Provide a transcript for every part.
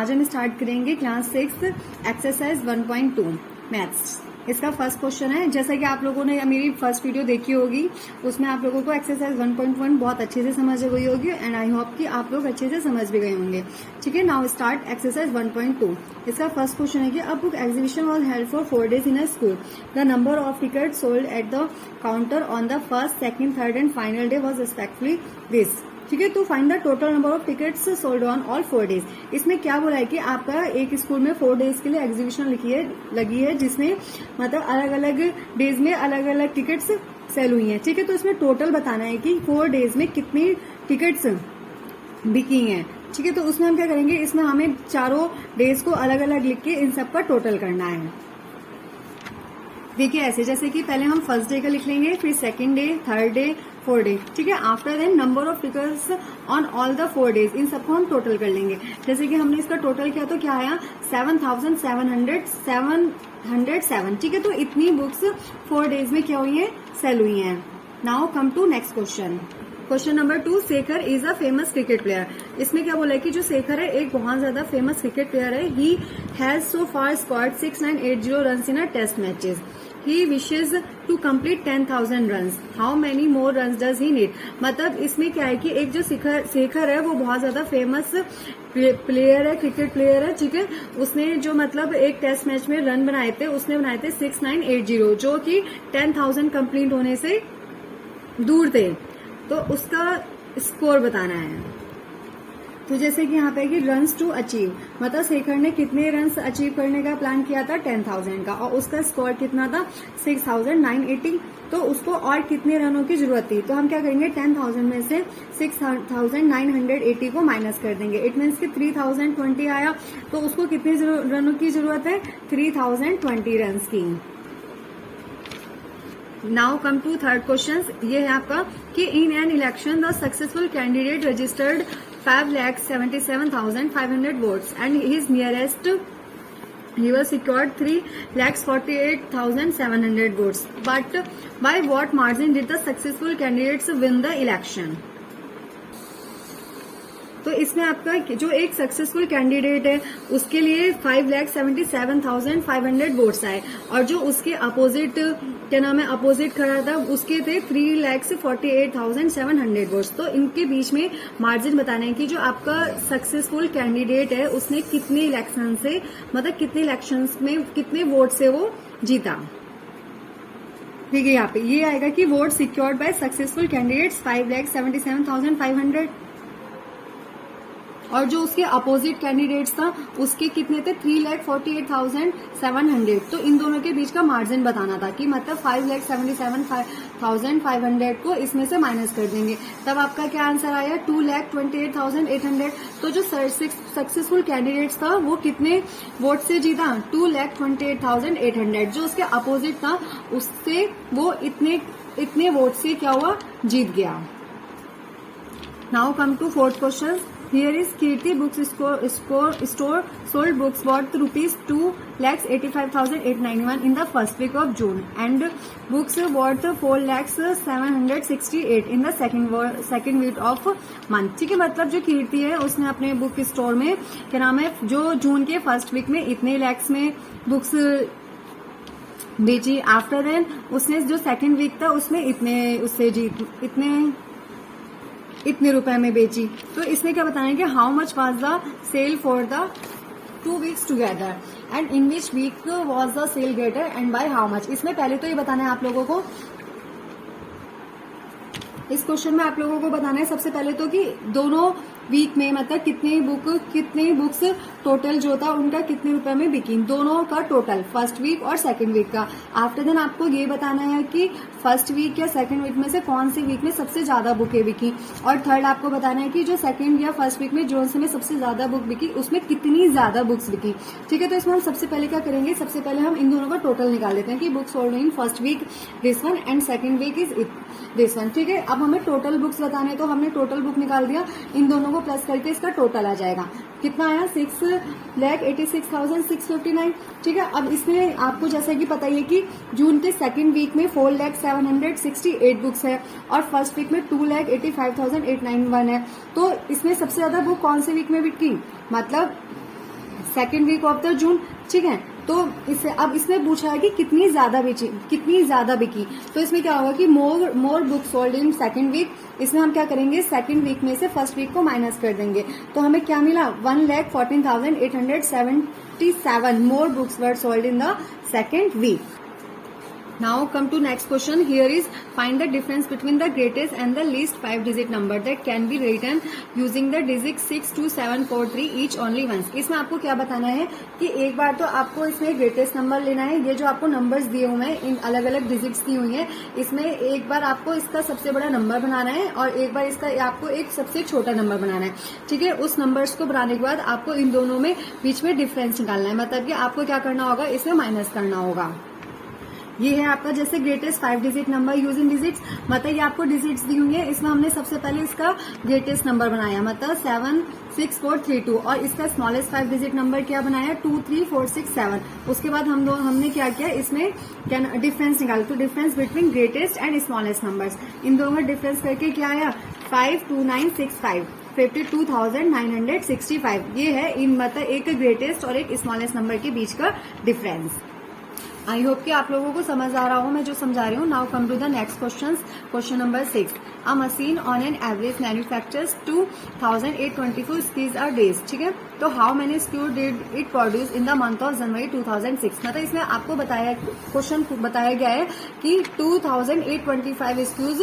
आज हम स्टार्ट करेंगे क्लास 6 एक्सरसाइज 1.2 मैथ्स। इसका फर्स्ट क्वेश्चन है, जैसा कि आप लोगों ने मेरी फर्स्ट वीडियो देखी होगी उसमें आप लोगों को एक्सरसाइज 1.1 बहुत अच्छे से समझ गई होगी एंड आई होप कि आप लोग अच्छे से समझ भी गए होंगे। ठीक है, नाउ स्टार्ट एक्सरसाइज 1.2। इसका फर्स्ट क्वेश्चन है कि a book exhibition was held for 4 days in a school. The number of ticket sold at the counter on the first, second, third and final day was respectfully this. ठीक है, तो find the total number of tickets sold on all 4 days। इसमें क्या बोला है कि आपका एक स्कूल में 4 days के लिए एग्जीबिशन लगी है जिसमें मतलब अलग अलग डेज में अलग अलग टिकट्स सेल हुई हैं। ठीक है, तो इसमें टोटल बताना है कि 4 days में कितनी टिकट्स बिकी हैं। ठीक है, तो उसमें हम क्या करेंगे, इसमें हमें चारों डेज को अलग अलग लिख के इन सब का टोटल करना है। देखिए ऐसे, जैसे कि पहले हम फर्स्ट डे का लिख लेंगे, फिर second day, third day, 4 day. ठीक है, after then number of tickets on all the 4 days, इन सबको हम टोटल कर लेंगे। जैसे कि हमने इसका टोटल किया तो क्या आया 7,707। ठीक है, तो इतनी बुक्स 4 days में क्या हुई है, सेल हुई हैं। Now come to next question. Question number 2, Shekhar is a famous cricket player. इसमें क्या बोला है कि जो शेखर है एक बहुत ज्यादा फेमस क्रिकेट प्लेयर है। He has so far scored 6980 run in a test matches. He wishes to complete 10,000 runs. How many more runs does he need? मतलब इसमें क्या है कि एक जो शेखर है वो बहुत ज्यादा फेमस प्लेयर है, क्रिकेट प्लेयर है। ठीक है, उसने जो मतलब एक टेस्ट मैच में रन बनाए थे, उसने बनाए थे 6980 जो कि 10,000 कंप्लीट होने से दूर थे। तो उसका स्कोर बताना है। तो जैसे कि यहाँ पे कि रन्स टू अचीव, मतलब शेखर ने कितने रन्स अचीव करने का प्लान किया था 10,000 का, और उसका स्कोर कितना था 6,980। तो उसको और कितने रनों की जरूरत थी, तो हम क्या करेंगे 10,000 में से 6,980 को माइनस कर देंगे। इट मीन्स कि 3,020 आया, तो उसको कितने रनों की जरूरत है 3,020 रन्स की। Now come to third question. ये है आपका कि in an election the successful candidate registered 5,77,500 votes and his nearest he was secured 3,48,700 votes. But by what margin did the successful candidates win the election? तो इसमें आपका जो एक successful candidate है उसके लिए 5,77,500 वोट्स आए, और जो उसके अपोजिट क्या नाम है अपोजिट खड़ा था उसके थे 3,48,700 वोट्स। तो इनके बीच में मार्जिन बताना है कि जो आपका सक्सेसफुल कैंडिडेट है उसने कितने इलेक्शन से मतलब कितने इलेक्शन में कितने वोट से वो जीता। ठीक है, यहाँ पे ये आएगा कि vote secured by successful candidates 5,77,500, और जो उसके अपोजिट कैंडिडेट्स था उसके कितने थे 3,48,700। तो इन दोनों के बीच का मार्जिन बताना था कि मतलब 5,77,500 को इसमें से माइनस कर देंगे, तब आपका क्या आंसर आया 2,28,800। तो जो सक्सेसफुल कैंडिडेट्स था वो कितने वोट से जीता 2,28,800। जो उसके अपोजिट था उससे वो इतने वोट से क्या हुआ, जीत गया। Now come to fourth question. Here is Kirti Books store sold books worth rupees 2,85,891 in the first week of June and books worth 4,768 in the second week of month। ठीक है, मतलब जो कीर्ति है उसने अपने बुक स्टोर में क्या नाम है जो जून के फर्स्ट वीक में इतने लैक्स में बुक्स बेची। आफ्टर देन उसने जो सेकंड वीक था उसमें इतने रुपए में बेची। तो इसमें क्या बताना है कि how much was the sale for the 2 weeks together and in which week was the sale greater and by how much. इसमें पहले तो ये बताना है आप लोगों को, इस क्वेश्चन में आप लोगों को बताना है सबसे पहले तो कि दोनों वीक में मतलब कितनी बुक्स टोटल जो था उनका कितने रुपए में बिकी, दोनों का टोटल फर्स्ट वीक और सेकंड वीक का। आफ्टर देन आपको ये बताना है कि फर्स्ट वीक या सेकंड वीक में से कौन सी वीक में सबसे ज्यादा बुकें बिकी, और थर्ड आपको बताना है कि जो सेकंड या फर्स्ट वीक में जो में सबसे ज्यादा बुक बिकी उसमें कितनी ज्यादा बुक्स बिकी। ठीक है, तो इसमें हम सबसे पहले क्या करेंगे, सबसे पहले हम इन दोनों का टोटल निकाल देते हैं कि books sold in first week this one and second week is this one. ठीक है, अब हमें टोटल बुक्स बताने, तो हमने टोटल बुक निकाल दिया, इन दोनों को प्लस करके इसका टोटल आ जाएगा। कितना आया 6,86,659। ठीक है, अब इसमें आपको जैसा कि पता ही है कि जून के सेकंड वीक में 4,768 बुक्स है और फर्स्ट वीक में 2,85,891 है। तो इसमें सबसे ज्यादा बुक कौन से वीक में बिकी, मतलब second week of the June, ठीक है। तो इसे अब इसमें पूछा है कि कितनी ज्यादा बिकी, तो इसमें क्या होगा कि more book sold in second week. इसमें हम क्या करेंगे, सेकेंड वीक में से फर्स्ट वीक को माइनस कर देंगे, तो हमें क्या मिला 1,14,877 more books were sold in the second week. Now come to next question. Here is find the difference between the greatest and the least 5-digit number that can be written using the digit 6, 2, 7, 4, 3 each only once. इसमें आपको क्या बताना है कि एक बार तो आपको इसमें ग्रेटेस्ट नंबर लेना है। ये जो आपको नंबर्स दिए हुए हैं, इन अलग अलग डिजिट्स दी हुई हैं, इसमें एक बार आपको इसका सबसे बड़ा नंबर बनाना है और एक बार इसका आपको एक सबसे छोटा नंबर बनाना है, ठीक है। उस नंबर्स को बनाने के बाद आपको इन दोनों में बीच में डिफरेंस निकालना है, मतलब कि आपको क्या करना होगा, इसमें माइनस करना होगा। ये है आपका जैसे greatest 5-digit number using digits, मतलब ये आपको डिजिट्स दी हुई है। इसमें हमने सबसे पहले इसका ग्रेटेस्ट नंबर बनाया, मतलब 76432, और इसका स्मॉलेस्ट 5-digit नंबर क्या बनाया 23467। उसके बाद हमने क्या किया, इसमें डिफरेंस निकाला, तो difference between greatest and smallest numbers, इन दोनों में डिफरेंस करके क्या आया 52965, 52,965। ये है इन मतलब एक ग्रेटेस्ट और एक स्मॉलेस्ट नंबर के बीच का डिफरेंस। आई होप कि आप लोगों को समझ आ रहा हो मैं जो समझा रही हूँ। Now come to the next question. Question number 6, a machine on an average manufactures 2,824 screws a days, ठीक है। तो how many screws did it produce in the month of January 2006। मतलब इसमें आपको क्वेश्चन बताया गया है कि 2,825 स्क्यूज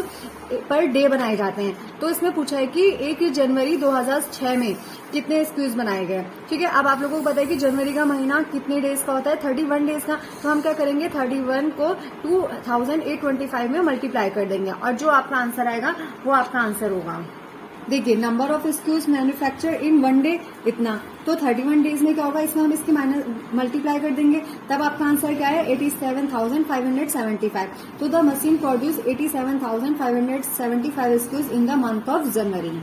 पर डे बनाए जाते हैं। तो इसमें पूछा है कि 1 जनवरी 2006 में कितने स्क्यूज बनाए गए, ठीक है। अब आप लोगों को पता है कि जनवरी का महीना कितने डेज का होता है, 31 डेज का। तो हम क्या करेंगे, 31 को 2,825 में मल्टीप्लाई कर देंगे और जो आपका आंसर आएगा वो आपका आंसर होगा। देखिए number of screws manufacture in 1 day इतना, तो 31 डेज में क्या होगा, इसमें हम इसकी माइनस मल्टीप्लाई कर देंगे, तब आपका आंसर क्या है 87,575। तो the machine produce 87,575 screws in the month of January.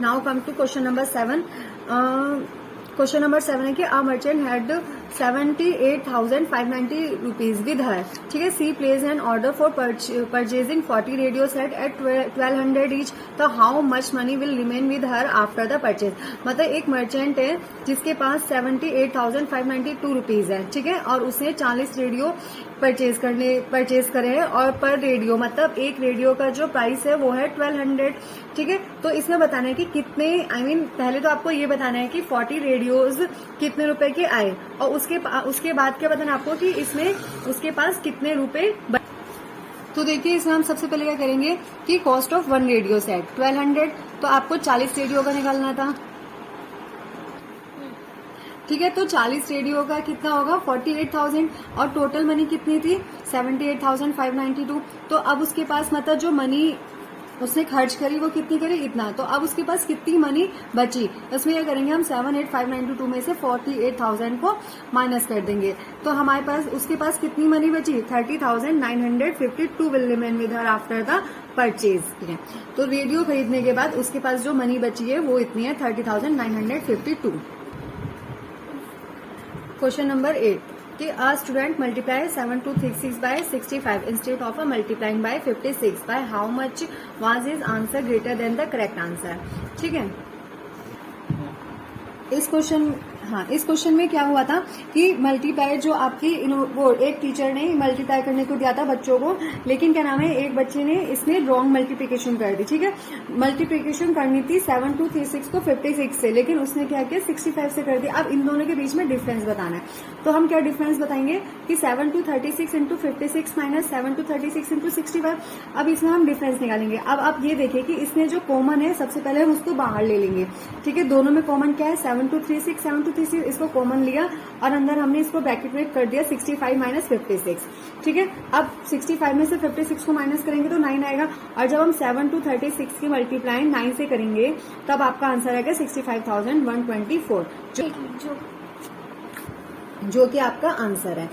Now come to question number 7। Question number 7 है कि a merchant had 78,590 rupees with her, ठीक है। She place an order for purchasing 40 radio set at 1200 each, तो how much money will remain with her after the purchase. मतलब एक merchant है जिसके पास 78,592 rupees है, ठीक है, और उसने 40 रेडियो परचेज करे हैं, और पर रेडियो मतलब एक रेडियो का जो प्राइस है वो है 1200, ठीक है। तो इसमें बताना है कि कितने पहले तो आपको ये बताना है कि 40 रेडियोज कितने रुपए के आए, और उसके बाद क्या बताना आपको कि इसमें उसके पास कितने रुपए। तो देखिए इसमें हम सबसे पहले क्या करेंगे कि कॉस्ट ऑफ 1 रेडियो सेट 1200, तो आपको 40 रेडियो का निकालना था, ठीक है। तो 40 रेडियो का कितना होगा 48,000, और टोटल मनी कितनी थी 78,592। तो अब उसके पास मतलब जो मनी उसने खर्च करी वो कितनी करी इतना, तो अब उसके पास कितनी मनी बची, उसमें क्या करेंगे हम 78,592 में से 48,000 को माइनस कर देंगे, तो हमारे पास उसके पास कितनी मनी बची 30,952 will remain with her after the purchase. तो रेडियो खरीदने के बाद उसके पास जो मनी बची है वो इतनी है 30,952। क्वेश्चन नंबर 8 कि a student multiply 7236 by 65 instead of multiplying by 56 bye how much was his answer greater than the correct answer, ठीक है। इस क्वेश्चन में क्या हुआ था कि मल्टीप्लाई जो आपकी वो एक टीचर ने मल्टीप्लाई करने को दिया था बच्चों को, लेकिन क्या नाम है एक बच्चे ने इसमें रॉन्ग मल्टीप्लिकेशन कर दी, ठीक है। मल्टीप्लिकेशन करनी थी 7236 को 56 से, लेकिन उसने क्या किया 65 से कर दिया। अब इन दोनों के बीच में डिफरेंस बताना है, तो हम क्या डिफरेंस बताएंगे कि 7236 इंटू 56 माइनस 7236 इंटू 65। अब इसमें हम डिफरेंस निकालेंगे। अब आप ये देखिए कि इसमें जो कॉमन है सबसे पहले हम उसको बाहर ले लेंगे, ठीक है। दोनों में कॉमन क्या है 7236 इसको कॉमन लिया और अंदर हमने इसको ब्रैकेट में कर दिया 65 माइनस 56, ठीक है। अब 65 में से 56 को माइनस करेंगे तो 9 आएगा, और जब हम 7236 की मल्टीप्लाई 9 से करेंगे तब आपका आंसर आएगा 65,124, जो कि आपका आंसर है।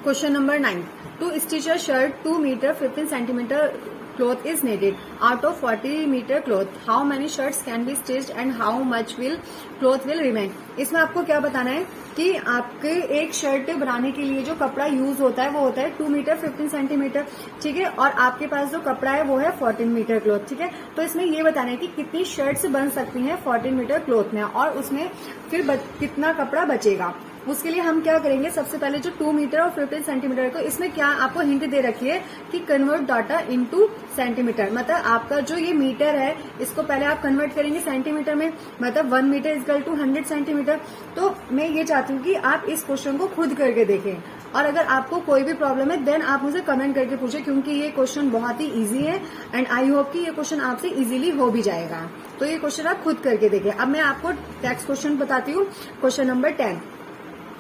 Question number 9 to stitch a shirt 2 metre 15 centimetre cloth is needed out of 40 meter cloth, how many shirts can be stitched and how much will cloth will remain। इसमें आपको क्या बताना है कि आपके एक शर्ट बनाने के लिए जो कपड़ा यूज होता है वो होता है 2 मीटर 15 सेंटीमीटर, ठीक है, और आपके पास जो कपड़ा है वो है 14 मीटर क्लॉथ, ठीक है। तो इसमें ये बताना है कि कितनी शर्ट्स बन सकती हैं 14 मीटर क्लॉथ में, और उसमें फिर कितना कपड़ा बचेगा। उसके लिए हम क्या करेंगे, सबसे पहले जो 2 मीटर और 15 सेंटीमीटर को, इसमें क्या आपको हिंट दे रखी है कि कन्वर्ट डाटा इनटू सेंटीमीटर, मतलब आपका जो ये मीटर है इसको पहले आप कन्वर्ट करेंगे सेंटीमीटर में, मतलब 1 मीटर इक्वल टू 100 सेंटीमीटर। तो मैं ये चाहती हूँ कि आप इस क्वेश्चन को खुद करके देखें, और अगर आपको कोई भी प्रॉब्लम है देन आप मुझे कमेंट करके पूछें, क्योंकि ये क्वेश्चन बहुत ही इजी है एंड आई होप कि ये क्वेश्चन आपसे इजीली हो भी जाएगा। तो ये क्वेश्चन आप खुद करके देखें। अब मैं आपको नेक्स्ट क्वेश्चन बताती हूँ, question number 10,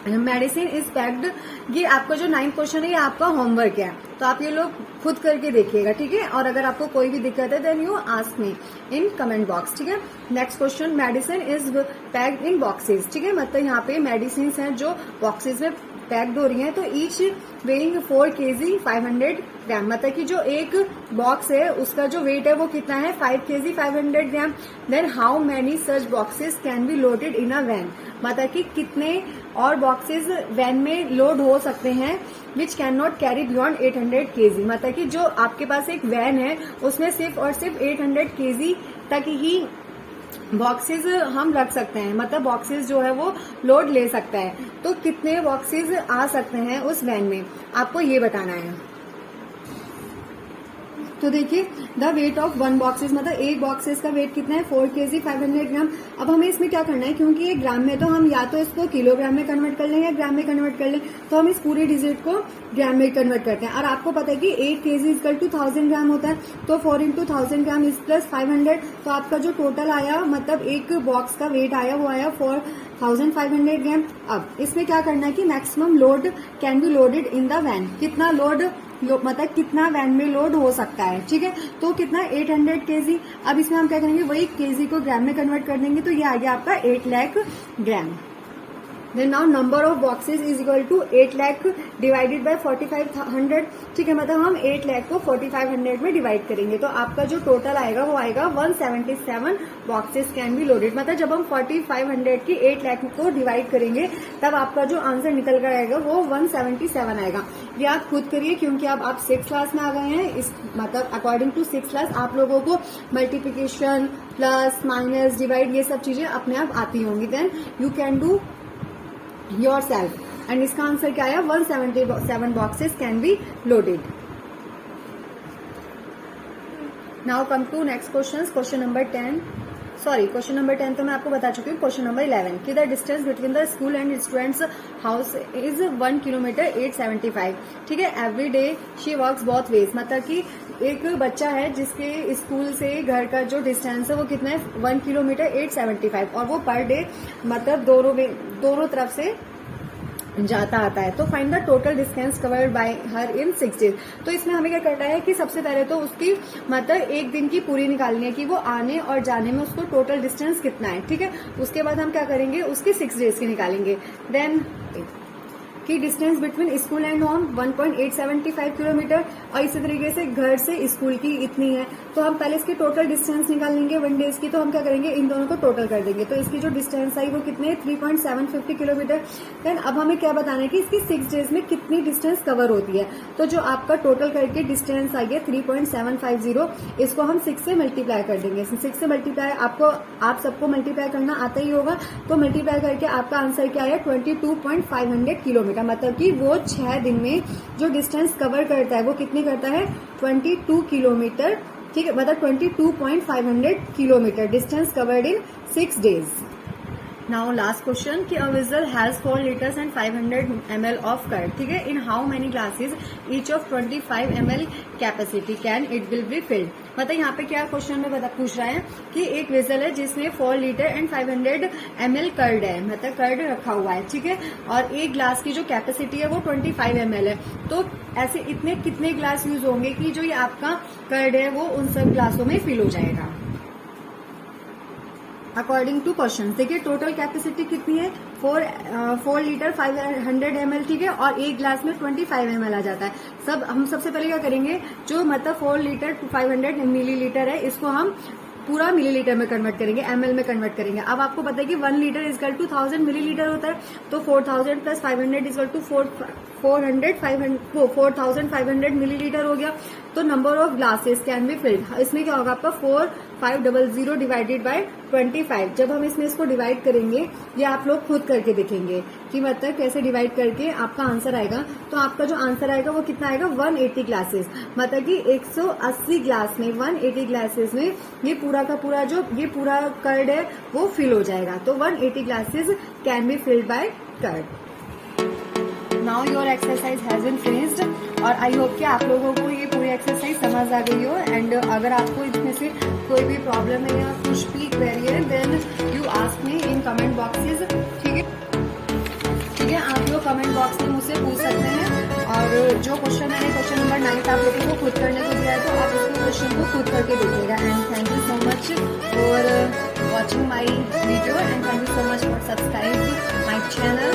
medicine is packed. ये आपका जो 9th क्वेश्चन है ये आपका होमवर्क है, तो आप ये लोग खुद करके देखिएगा, ठीक है। और अगर आपको कोई भी दिक्कत है then you ask me in comment box, ठीक है। Next question, medicine is packed in boxes, ठीक है, मतलब यहाँ पे मेडिसिन हैं जो बॉक्सेस में पैक्ड हो रही हैं, तो ईच वेइंग 4 kg 500 ग्राम, मतलब कि जो एक बॉक्स है उसका जो वेट है वो कितना है 5 kg 500 ग्राम। Then how many such boxes can be loaded in a van, मतलब कि कितने और बॉक्सेस वैन में लोड हो सकते हैं which can not carry beyond 800 kg, मतलब कि जो आपके पास एक वैन है उसमें सिर्फ और सिर्फ 800 kg तक ही बॉक्सेस हम रख सकते हैं, मतलब बॉक्सेस जो है वो लोड ले सकता है। तो कितने बॉक्सेस आ सकते हैं उस वैन में, आपको ये बताना है। तो देखिए, द वेट ऑफ 1 बॉक्सेस, मतलब एक बॉक्सेस का वेट कितना है 4 kg 500 ग्राम। अब हमें इसमें क्या करना है, क्योंकि ये ग्राम में, तो हम या तो इसको किलोग्राम में कन्वर्ट कर लें या ग्राम में कन्वर्ट कर लें, तो हम इस पूरे डिजिट को ग्राम में कन्वर्ट करते हैं। और आपको पता है कि 8 kg इक्वल टू 1000 ग्राम होता है, तो 4 इंटू 1000 ग्राम इज प्लस 500, तो आपका जो टोटल आया, मतलब एक बॉक्स का वेट आया वो आया 4500 ग्राम। अब इसमें क्या करना है कि maximum load can be loaded in the van, कितना लोड मतलब कितना वैन में लोड हो सकता है, ठीक है, तो कितना 800 kg। अब इसमें हम क्या करेंगे, वही kg को ग्राम में कन्वर्ट कर देंगे, तो ये आ गया आपका 8 lakh gram. Then now number of boxes is equal to 8 lakh divided by 4500, ठीक है, मतलब हम 8 लाख को 4500 में डिवाइड करेंगे, तो आपका जो टोटल आएगा वो आएगा 177 बॉक्सेस कैन बी लोडेड। मतलब जब हम 4500 की 8 लाख को डिवाइड करेंगे तब आपका जो आंसर निकल कर आएगा वो 177 आएगा। ये आप खुद करिए, क्योंकि अब आप 6th क्लास में आ गए हैं, इस मतलब अकॉर्डिंग टू 6th क्लास आप लोगों को मल्टीप्लीकेशन, प्लस, माइनस, डिवाइड ये सब चीजें अपने आप आती होंगी। Then you can do yourself, and इसका आंसर क्या आया 177 boxes can be loaded. Now come to next question, question number 10 तो मैं आपको बता चुकी हूँ। क्वेश्चन नंबर 11 कि the distance between the school and students house is 1 kilometre 875, ठीक है। Every day she works both ways, मतलब कि एक बच्चा है जिसके स्कूल से घर का जो डिस्टेंस है वो कितना है 1 किलोमीटर 875, और वो पर डे मतलब दोनों तरफ से जाता आता है। तो find the total distance covered by her in 6 days. तो इसमें हमें क्या करना है कि सबसे पहले तो उसकी मतलब एक दिन की पूरी निकालनी है कि वो आने और जाने में उसको टोटल डिस्टेंस कितना है, ठीक है। उसके बाद हम क्या करेंगे, उसकी 6 डेज की निकालेंगे। देन की distance between school and home 1.875 kilometre, और इसी तरीके से घर से स्कूल की इतनी है, तो हम पहले इसकी टोटल डिस्टेंस निकाल लेंगे 1 डेज की। तो हम क्या करेंगे, इन दोनों को टोटल कर देंगे, तो इसकी जो डिस्टेंस आई वो कितने 3.750 किलोमीटर। देन अब हमें क्या बताना है कि इसकी 6 डेज में कितनी डिस्टेंस कवर होती है, तो जो आपका टोटल करके डिस्टेंस आई है 3.750, इसको हम 6 से मल्टीप्लाई कर देंगे। 6 से मल्टीप्लाई आप सबको मल्टीप्लाई करना आता ही होगा, तो मल्टीप्लाई करके आपका आंसर क्या आया 22.500 किलोमीटर, मतलब कि वो 6 दिन में जो डिस्टेंस कवर करता है वो कितनी करता है 22 किलोमीटर, ठीक है, मतलब 22.500 kilometre distance covered in 6 days. Now last question कि a vessel has 4 litres and 500 ml of curd, ठीक है, in how many glasses each of 25 ml capacity can it will be filled. मतलब यहाँ पे क्या क्वेश्चन में पूछ रहा है कि एक वेसल है जिसमें 4 लीटर एंड 500 ml कर्ड है, मतलब कर्ड रखा हुआ है, ठीक है, और एक ग्लास की जो कैपेसिटी है वो 25 ml है। तो ऐसे इतने कितने ग्लास यूज होंगे कि जो ये आपका कर्ड है वो उन सब ग्लासों में फिल हो जाएगा अकॉर्डिंग टू क्वेश्चन। देखिए टोटल कैपेसिटी कितनी है 4 लीटर 500 ml, ठीक है, और एक ग्लास में 25 ml आ जाता है। हम सबसे पहले क्या करेंगे, जो मतलब 4 लीटर 500 मिलीलीटर है इसको हम पूरा मिलीलीटर में कन्वर्ट करेंगे, ml में कन्वर्ट करेंगे। अब आपको पता है कि 1 litre is equal to 1000 millilitre होता है, तो 4000 plus 500 is equal to 4500 millilitre हो गया। तो number of glasses can be filled, इसमें क्या होगा आपका 4500 डिवाइडेड बाय 25। जब हम इसमें इसको डिवाइड करेंगे, ये आप लोग खुद करके देखेंगे कि मतलब कैसे डिवाइड करके आपका आंसर आएगा। तो आपका जो आंसर आएगा वो कितना आएगा, 180 ग्लासेस, मतलब कि 180 ग्लास में 180 ग्लासेस में ये पूरा का पूरा जो ये पूरा कर्ड है वो फिल हो जाएगा। तो 180 glasses can be filled by curd. Now your exercise has been finished, और आई होप कि आप लोगों को ये पूरी एक्सरसाइज समझ आ गई हो। एंड अगर आपको इसमें से कोई भी प्रॉब्लम है या कुछ भी क्वेरी है, then you ask me in comment boxes. ठीक है, ठीक है, आप लोग कमेंट बॉक्स में मुझसे पूछ सकते हैं। और जो क्वेश्चन मैंने क्वेश्चन नंबर 9 आप लोगों को खुद करने को दिया है, तो आप उसको क्वेश्चन को खुद करके देखिएगा। And thank you so much for watching my video, and thank you so much for subscribe my channel.